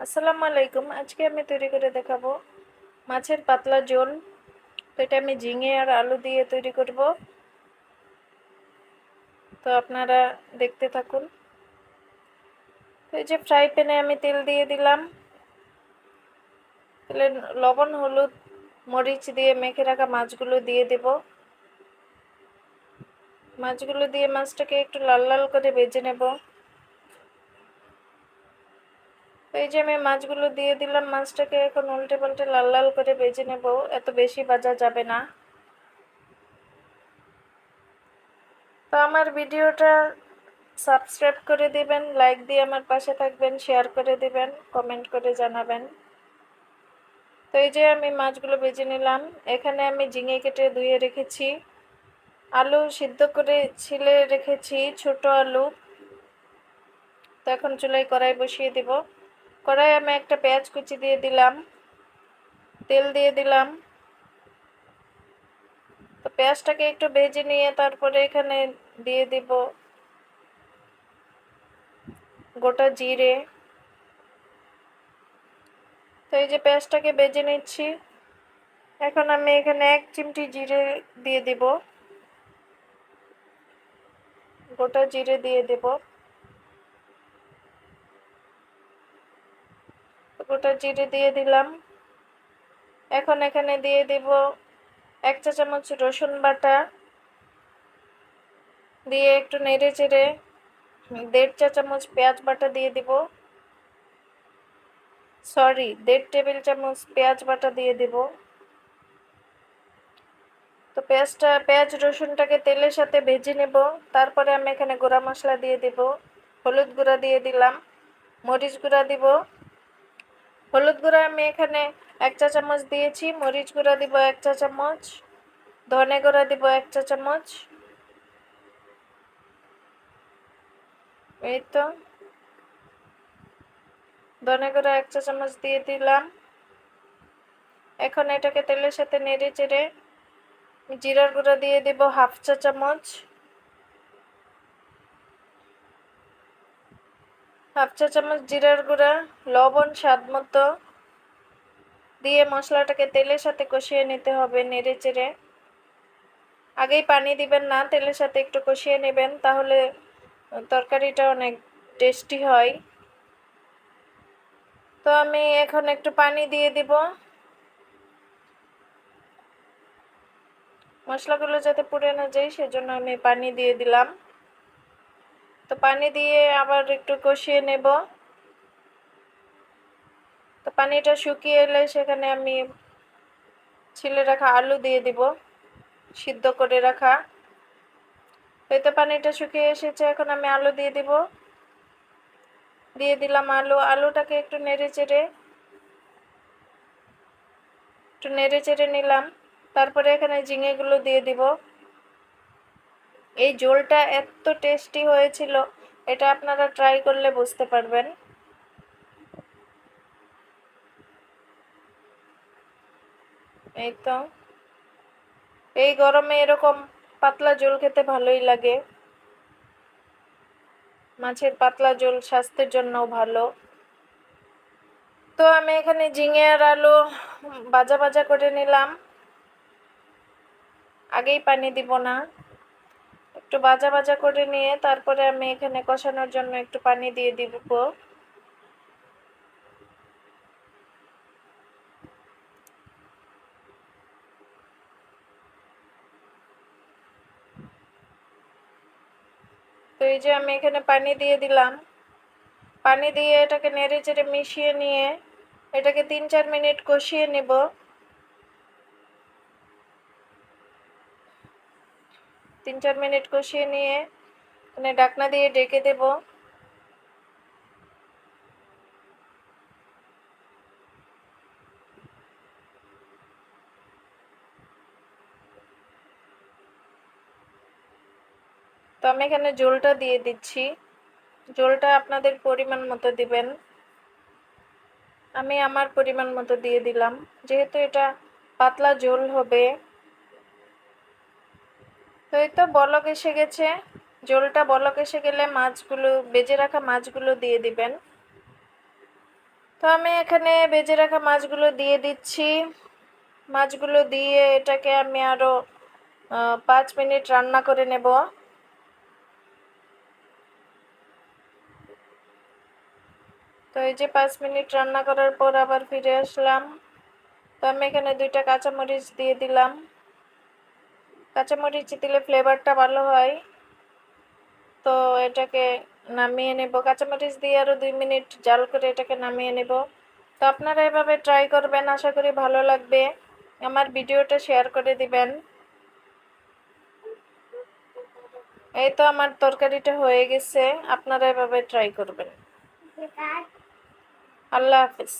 আসসালামু আলাইকুম। আজকে আমি তৈরি করে দেখাবো মাছের পাতলা ঝোল। তো এটা আমি ঝিঙে আর আলু দিয়ে তৈরি করব। তো আপনারা দেখতে থাকুন। তো এই যে ফ্রাই প্যানে আমি তেল দিয়ে দিলাম। তেলে লবণ, হলুদ, মরিচ দিয়ে মেখে রাখা মাছগুলো দিয়ে দেব। মাছগুলো দিয়ে মাছটাকে একটু লাল লাল করে ভেজে নেব। তো এই যে আমি মাছগুলো দিয়ে দিলাম, মাছটাকে এখন উল্টে পাল্টে লাল লাল করে ভেজে নেব। এত বেশি ভাজা যাবে না। তো আমার ভিডিওটা সাবস্ক্রাইব করে দিবেন, লাইক দিয়ে আমার পাশে থাকবেন, শেয়ার করে দিবেন, কমেন্ট করে জানাবেন। তো এই যে আমি মাছগুলো ভেজে নিলাম। এখানে আমি ঝিঙে কেটে ধুয়ে রেখেছি, আলু সিদ্ধ করে ছিলে রেখেছি, ছোট আলু। তো এখন চুলায় কড়াই বসিয়ে দিব। কড়াই আমি একটা পেঁয়াজ কুচি দিয়ে দিলাম, তেল দিয়ে দিলাম। তো পেঁয়াজটাকে একটু ভেজে নিয়ে তারপরে এখানে দিয়ে দিব গোটা জিরে। তো এই যে পেঁয়াজটাকে ভেজে নিচ্ছি। এখন আমি এখানে 1 চিমটি জিরে দিয়ে দেব, গোটা জিরে দিয়ে দেব। গোটা জিরে দিয়ে দিলাম। এখন এখানে দিয়ে দেব 1 চা চামচ রসুন বাটা, দিয়ে একটু নেড়ে চেড়ে 1.5 চা চামচ পেঁয়াজ বাটা দিয়ে দিব। 1.5 টেবিল চামচ পেঁয়াজ বাটা দিয়ে দেব। তো পেঁয়াজ রসুনটাকে তেলের সাথে ভেজে নেব। তারপরে আমি এখানে গুঁড়া মশলা দিয়ে দেব। হলুদ গুঁড়া দিয়ে দিলাম, মরিচ গুঁড়া দিব। হলুদ গুঁড়া আমি এখানে 1 চা চামচ দিয়েছি, মরিচ গুঁড়া দিব 1 চা চামচ, ধনে গুঁড়া দিব 1 চা চামচ। এই তো ধনে গুঁড়া 1 চা চামচ দিয়ে দিলাম। এখন এটাকে তেলের সাথে নেড়ে চেড়ে জিরার গুঁড়া দিয়ে দেব 1/2 চা চামচ, 1/2 চা চামচ জিরার গুঁড়া, লবণ স্বাদ মতো দিয়ে মশলাটাকে তেলের সাথে কষিয়ে নিতে হবে নেড়ে চেড়ে। আগেই পানি দিবেন না, তেলের সাথে একটু কষিয়ে নেবেন, তাহলে তরকারিটা অনেক টেস্টি হয়। তো আমি এখন একটু পানি দিয়ে দিব, মশলাগুলো যাতে পুড়ে না যায় সেজন্য আমি পানি দিয়ে দিলাম। তো পানি দিয়ে আবার একটু কষিয়ে নেব। তো পানিটা শুকিয়ে এলে সেখানে আমি ছিলে রাখা আলু দিয়ে দিব, সিদ্ধ করে রাখা। এই তো পানিটা শুকিয়ে এসেছে, এখন আমি আলু দিয়ে দিব। দিয়ে দিলাম আলুটাকে একটু নেড়ে চেড়ে নিলাম। তারপরে এখানে ঝিঙেগুলো দিয়ে দিব। এই ঝোলটা এত টেস্টি হয়েছিল, এটা আপনারা ট্রাই করলে বুঝতে পারবেন। এই তো এই গরমে এরকম পাতলা ঝোল খেতে ভালোই লাগে। মাছের পাতলা ঝোল স্বাস্থ্যের জন্যও ভালো। তো আমি এখানে ঝিঙে আর আলু ভাজা ভাজা করে নিলাম, আগেই পানি দিব না। একটু ভাজা ভাজা করে নিয়ে তারপরে আমি এখানে কষানোর জন্য একটু পানি দিয়ে দিব। তো এই যে আমি এখানে পানি দিয়ে দিলাম। পানি দিয়ে এটাকে নেড়ে চেড়ে মিশিয়ে নিয়ে এটাকে 3-4 মিনিট কষিয়ে নেব। 3-4 মিনিট কষিয়ে নিয়ে মানে ঢাকনা দিয়ে ঢেকে দেব। তো আমি এখানে ঝোলটা দিয়ে দিচ্ছি। ঝোলটা আপনাদের পরিমাণ মতো দিবেন, আমি আমার পরিমাণ মতো দিয়ে দিলাম, যেহেতু এটা পাতলা ঝোল হবে। তো এই তো বলক এসে গেছে। ঝোলটা বলক এসে গেলে ভেজে রাখা মাছগুলো দিয়ে দিবেন। তো আমি এখানে ভেজে রাখা মাছগুলো দিয়ে দিচ্ছি। মাছগুলো দিয়ে এটাকে আমি আরও 5 মিনিট রান্না করে নেব। তো এই যে 5 মিনিট রান্না করার পর আবার ফিরে আসলাম। তো আমি এখানে 2টা কাঁচামরিচ দিয়ে দিলাম। কাঁচামরিচ দিলে ফ্লেভারটা ভালো হয়। তো এটাকে নামিয়ে নেব। কাঁচামরিচ দিয়ে আরও 2 মিনিট জাল করে এটাকে নামিয়ে নেব। তো আপনারা এভাবে ট্রাই করবেন, আশা করি ভালো লাগবে। আমার ভিডিওটা শেয়ার করে দিবেন। এই তো আমার তরকারিটা হয়ে গেছে, আপনারা এভাবে ট্রাই করবেন। আল্লাহ হাফিজ।